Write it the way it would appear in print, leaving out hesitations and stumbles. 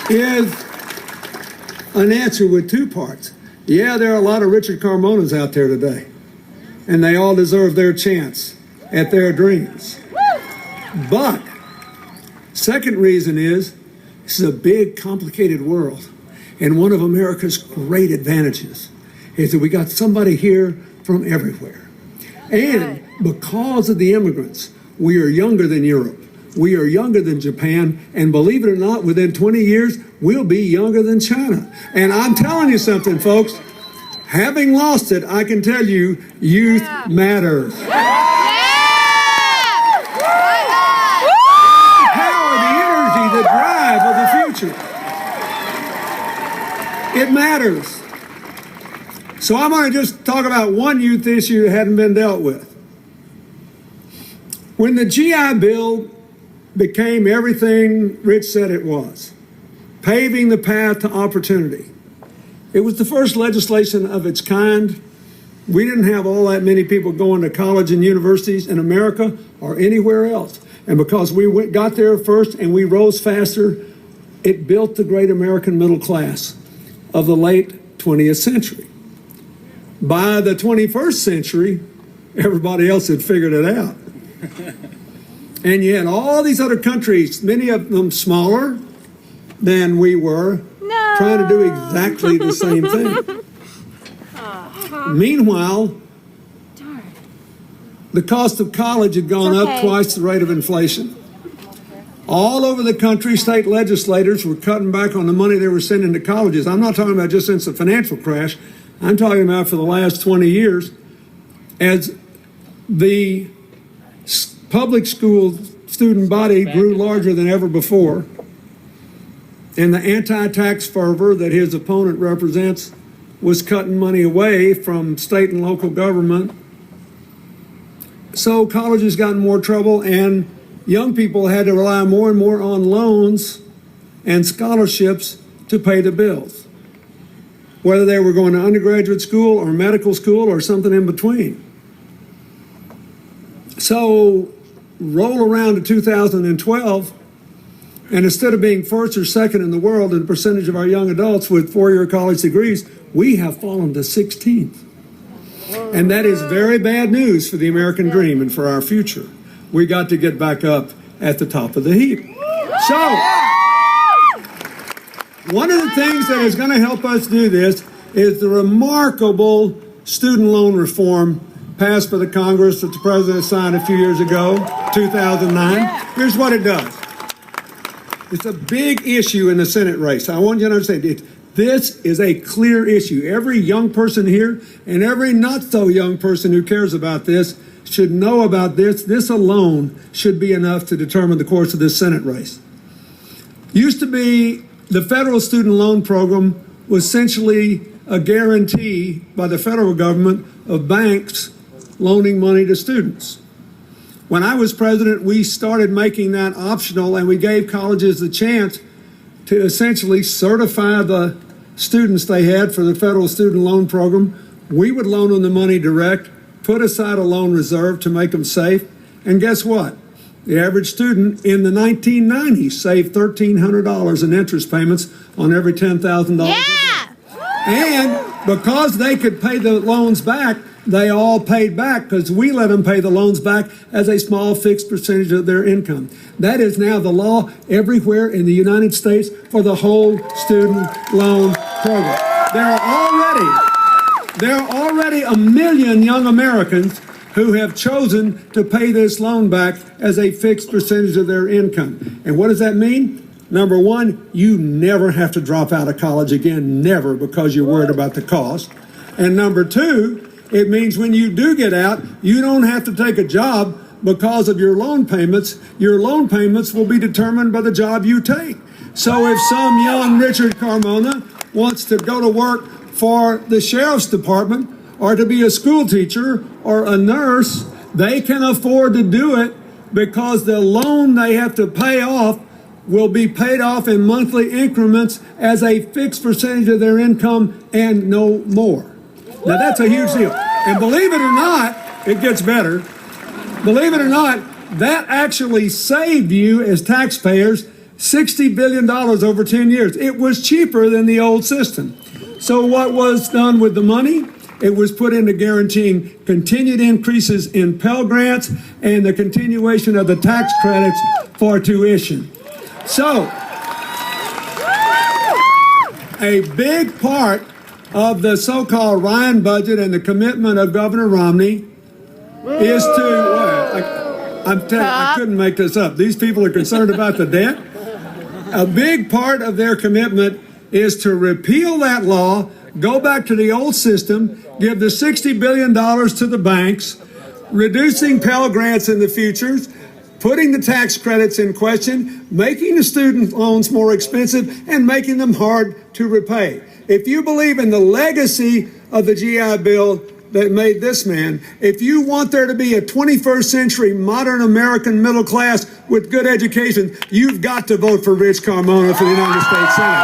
is an answer with two parts. Yeah, there are a lot of Richard Carmonas out there today, and they all deserve their chance at their dreams. But second reason is this is a big, complicated world, and one of America's great advantages is that we got somebody here from everywhere. And because of the immigrants, we are younger than Europe. We are younger than Japan, and believe it or not, within 20 years, we'll be younger than China. And I'm telling you something, folks, having lost it, I can tell you, youth matters. The power, the energy, the drive of the future. It matters. So I'm going to just talk about one youth issue that hadn't been dealt with. When the GI Bill became everything Rich said it was, paving the path to opportunity, it was the first legislation of its kind. We didn't have all that many people going to college and universities in America or anywhere else. And because we got there first and we rose faster, it built the great American middle class of the late 20th century. By the 21st century, everybody else had figured it out. And yet all these other countries, many of them smaller than we were, trying to do exactly the same thing. Meanwhile, the cost of college had gone up twice the rate of inflation. All over the country, state legislators were cutting back on the money they were sending to colleges. I'm not talking about just since the financial crash. I'm talking about for the last 20 years, as the public school student body grew larger than ever before, and the anti-tax fervor that his opponent represents was cutting money away from state and local government. So colleges got in more trouble, and young people had to rely more and more on loans and scholarships to pay the bills, whether they were going to undergraduate school or medical school or something in between. So roll around to 2012, and instead of being first or second in the world in the percentage of our young adults with four-year college degrees, we have fallen to 16th. And that is very bad news for the American dream and for our future. We got to get back up at the top of the heap. So, one of the things that is going to help us do this is the remarkable student loan reform passed by the Congress that the President signed a few years ago, 2009. Here's what it does. It's a big issue in the Senate race. I want you to understand, this is a clear issue. Every young person here and every not so young person who cares about this should know about this. This alone should be enough to determine the course of this Senate race. Used to be the federal student loan program was essentially a guarantee by the federal government of banks loaning money to students. When I was president, we started making that optional, and we gave colleges the chance to essentially certify the students they had for the federal student loan program. We would loan them the money direct, put aside a loan reserve to make them safe, and guess what? The average student in the 1990s saved $1,300 in interest payments on every $10,000. Yeah! And because they could pay the loans back, they all paid back because we let them pay the loans back as a small fixed percentage of their income. That is now the law everywhere in the United States for the whole student loan program. There are already 1 million young Americans who have chosen to pay this loan back as a fixed percentage of their income. And what does that mean? Number one, you never have to drop out of college again, never, because you're worried about the cost. And number two, it means when you do get out, you don't have to take a job because of your loan payments. Your loan payments will be determined by the job you take. So if some young Richard Carmona wants to go to work for the sheriff's department or to be a school teacher or a nurse, they can afford to do it because the loan they have to pay off will be paid off in monthly increments as a fixed percentage of their income and no more. Now, that's a huge deal. And believe it or not, it gets better. Believe it or not, that actually saved you as taxpayers $60 billion over 10 years. It was cheaper than the old system. So what was done with the money? It was put into guaranteeing continued increases in Pell Grants and the continuation of the tax credits for tuition. So, a big part of the so-called Ryan budget and the commitment of Governor Romney is to, I'm telling you, I couldn't make this up. These people are concerned about the debt. A big part of their commitment is to repeal that law, go back to the old system, give the $60 billion to the banks, reducing Pell Grants in the future, putting the tax credits in question, making the student loans more expensive, and making them hard to repay. If you believe in the legacy of the GI Bill that made this man, if you want there to be a 21st century modern American middle class with good education, you've got to vote for Rich Carmona for the United States Senate.